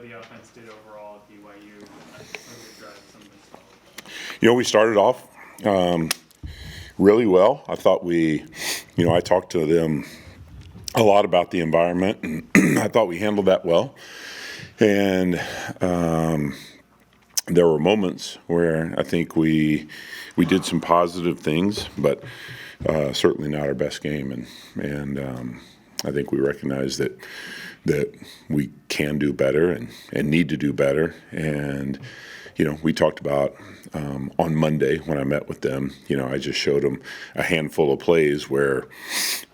the offense did overall at BYU, some of the drives, some of the solid. We started off really well. I thought I talked to them a lot about the environment, and I thought we handled that well. And there were moments where I think we did some positive things, but certainly not our best game. And I think we recognize that we can do better and need to do better. And we talked about on Monday when I met with them. I just showed them a handful of plays where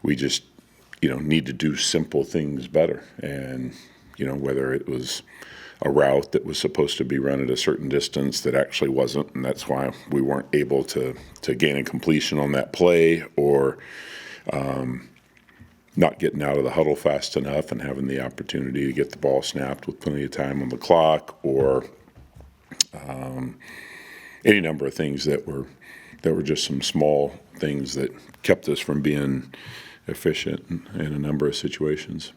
we just need to do simple things better. And whether it was a route that was supposed to be run at a certain distance that actually wasn't, and that's why we weren't able to gain a completion on that play, or not getting out of the huddle fast enough and having the opportunity to get the ball snapped with plenty of time on the clock, or any number of things that were just some small things that kept us from being efficient in a number of situations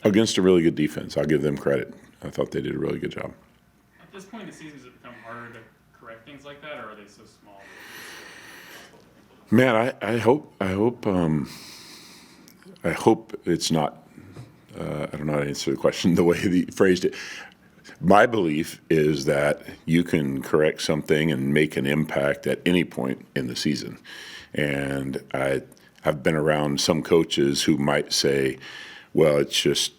against a really good defense. I'll give them credit. I thought they did a really good job. At this point in the season, has it become harder to correct things like that, or are they so small? Man, I hope it's not. I don't know how to answer the question the way he phrased it. My belief is that you can correct something and make an impact at any point in the season. And I've been around some coaches who might say, well, it's just,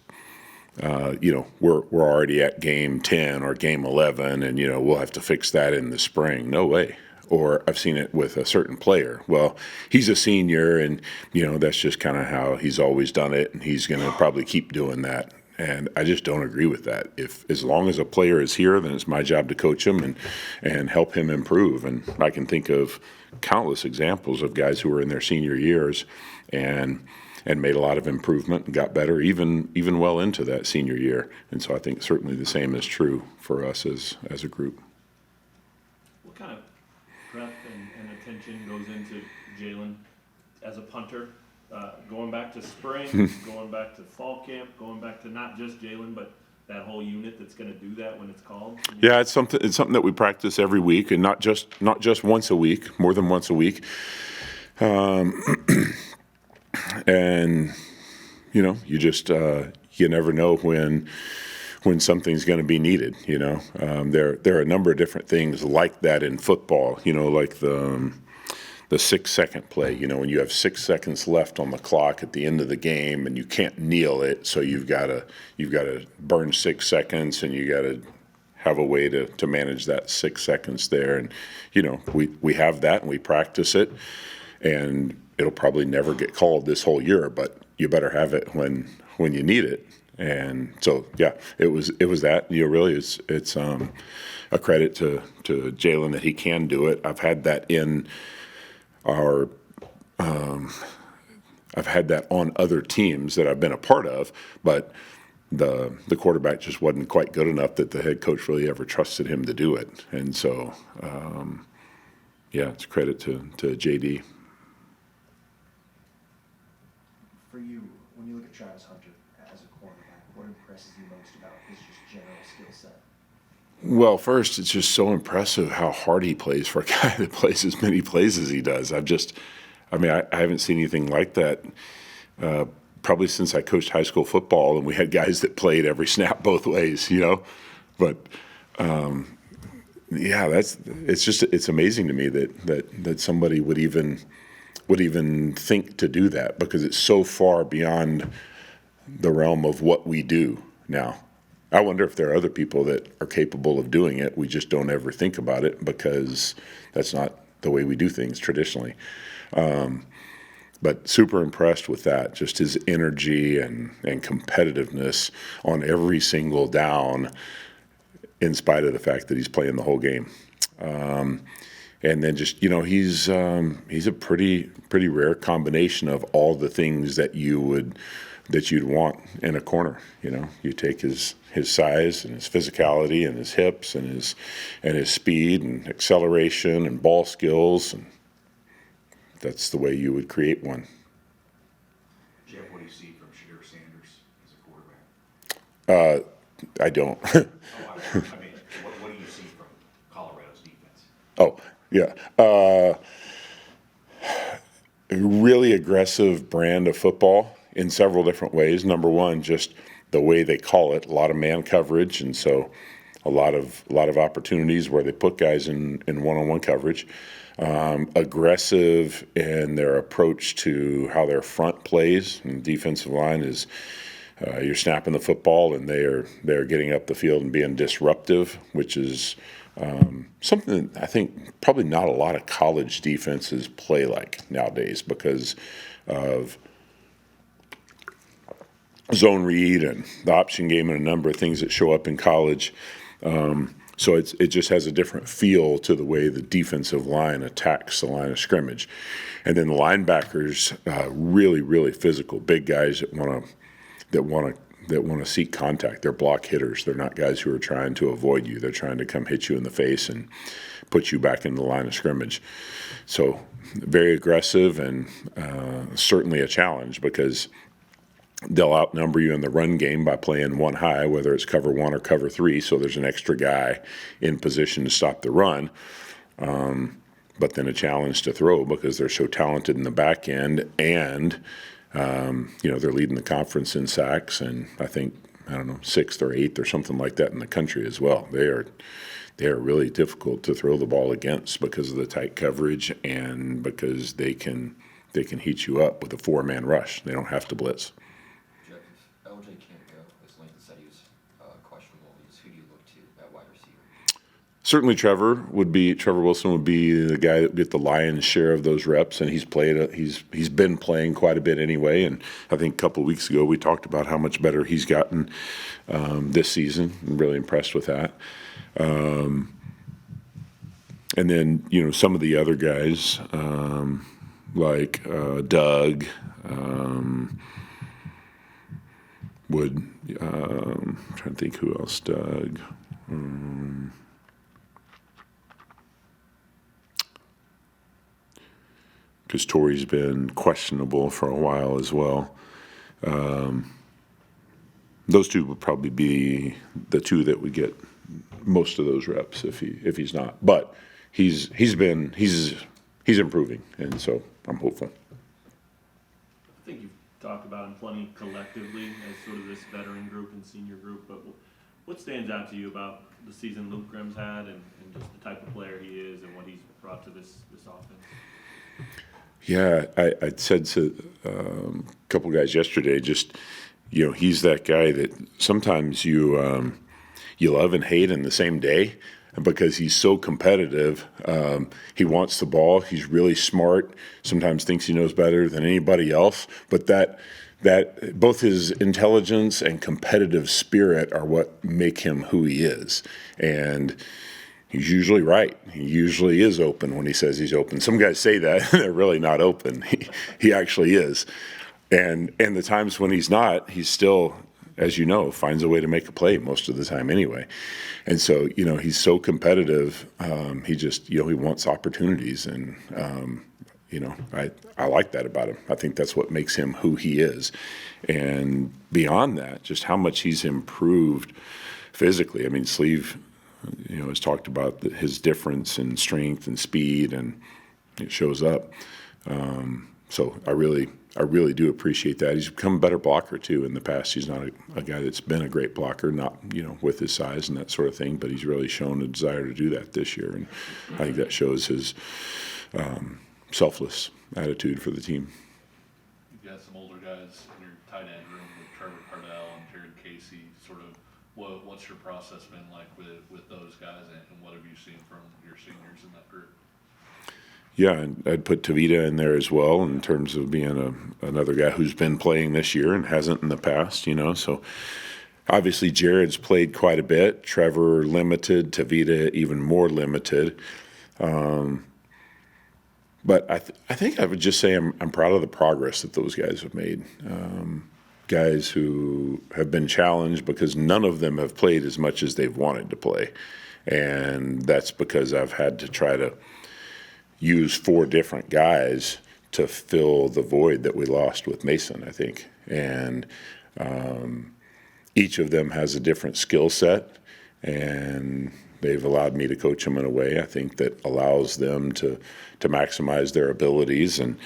we're already at game 10 or game 11, and, we'll have to fix that in the spring. No way. Or I've seen it with a certain player. Well, he's a senior, and, that's just kind of how he's always done it, and he's going to probably keep doing that. And I just don't agree with that. As long as a player is here, then it's my job to coach him and help him improve. And I can think of countless examples of guys who were in their senior years and made a lot of improvement and got better even well into that senior year. And so I think certainly the same is true for us as a group. What kind of prep and attention goes into Jalen as a punter? Going back to spring, going back to fall camp, going back to not just Jalen, but that whole unit that's going to do that when it's called? Yeah, it's something that we practice every week, and not just once a week, more than once a week. And you just you never know when something's going to be needed. There are a number of different things like that in football. Like the 6-second play. When you have 6 seconds left on the clock at the end of the game, and you can't kneel it, so you've got to burn 6 seconds, and you got to have a way to manage that 6 seconds there. And we have that, and we practice it, and it'll probably never get called this whole year, but you better have it when you need it. And so yeah, it was that. Really it's a credit to Jalen that he can do it. I've had that in I've had that on other teams that I've been a part of, but the quarterback just wasn't quite good enough that the head coach really ever trusted him to do it. And so, it's a credit to JD. For you, when you look at Travis Hunter as a quarterback, what impresses you most about his just general skill set? Well, first, it's just so impressive how hard he plays for a guy that plays as many plays as he does. I haven't seen anything like that probably since I coached high school football, and we had guys that played every snap both ways, But it's amazing to me that somebody would even think to do that, because it's so far beyond the realm of what we do now. I wonder if there are other people that are capable of doing it. We just don't ever think about it because that's not the way we do things traditionally. But super impressed with that, just his energy and competitiveness on every single down, in spite of the fact that he's playing the whole game. And then just, he's a pretty rare combination of all the things that you'd want in a corner. You take his size and his physicality and his hips and his speed and acceleration and ball skills, and that's the way you would create one. Jeff, what do you see from Shadur Sanders as a quarterback? I don't. Oh, I mean, what do you see from Colorado's defense? Oh, yeah. A really aggressive brand of football in several different ways. Number one, just the way they call it, a lot of man coverage, and so a lot of opportunities where they put guys in one-on-one coverage. Aggressive in their approach to how their front plays, and defensive line is you're snapping the football and they're getting up the field and being disruptive, which is something that I think probably not a lot of college defenses play like nowadays because of zone read and the option game and a number of things that show up in college. So it just has a different feel to the way the defensive line attacks the line of scrimmage. And then the linebackers, really, really physical, big guys that want to seek contact. They're block hitters. They're not guys who are trying to avoid you. They're trying to come hit you in the face and put you back in the line of scrimmage. So very aggressive and certainly a challenge because they'll outnumber you in the run game by playing one high, whether it's cover one or cover three, so there's an extra guy in position to stop the run. But then a challenge to throw because they're so talented in the back end and, they're leading the conference in sacks and I think, 6th or 8th or something like that in the country as well. They are really difficult to throw the ball against because of the tight coverage and because they can heat you up with a 4-man rush. They don't have to blitz. Jeff, if LJ can't go, as Lincoln said he was questionable, who do you look to at wide receiver? Certainly Trevor Wilson would be the guy that would get the lion's share of those reps, and he's been playing quite a bit anyway. And I think a couple of weeks ago we talked about how much better he's gotten this season. I'm really impressed with that. And then some of the other guys like Doug would. I'm trying to think who else. Doug. Because Torrey's been questionable for a while as well. Those two would probably be the two that would get most of those reps if he's not. But he's improving, and so I'm hopeful. I think you've talked about him plenty collectively as sort of this veteran group and senior group, but what stands out to you about the season Luke Grimm's had and just the type of player he is and what he's brought to this offense? Yeah, I said to a couple guys yesterday, just, he's that guy that sometimes you love and hate in the same day because he's so competitive. He wants the ball. He's really smart, sometimes thinks he knows better than anybody else, but that both his intelligence and competitive spirit are what make him who he is. And he's usually right. He usually is open when he says he's open. Some guys say that, and they're really not open. He actually is. And the times when he's not, he's still, as you know, finds a way to make a play most of the time anyway. And so, he's so competitive. He just, he wants opportunities. And, I like that about him. I think that's what makes him who he is. And beyond that, just how much he's improved physically. I mean, Sleeve, has talked about his difference in strength and speed, and it shows up. So I really do appreciate that. He's become a better blocker too. In the past, he's not a guy that's been a great blocker, not with his size and that sort of thing, but he's really shown a desire to do that this year, and I think that shows his selfless attitude for the team. You've got some older guys in your tight end room with Trevor Cardell and Jared Casey. Sort of, what's your process been like with those guys, and what have you seen from your seniors in that group? Yeah, and I'd put Tavita in there as well in terms of being another guy who's been playing this year and hasn't in the past, So obviously Jared's played quite a bit. Trevor limited, Tavita even more limited. But I think I would just say I'm proud of the progress that those guys have made. Guys who have been challenged because none of them have played as much as they've wanted to play. And that's because I've had to try to use 4 different guys to fill the void that we lost with Mason, I think. And each of them has a different skill set, and they've allowed me to coach them in a way I think that allows them to maximize their abilities and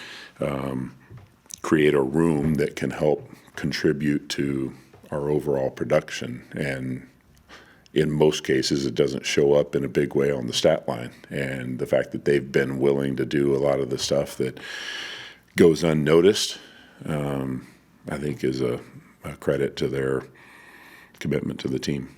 create a room that can help contribute to our overall production. And in most cases, it doesn't show up in a big way on the stat line. And the fact that they've been willing to do a lot of the stuff that goes unnoticed, I think is a credit to their commitment to the team.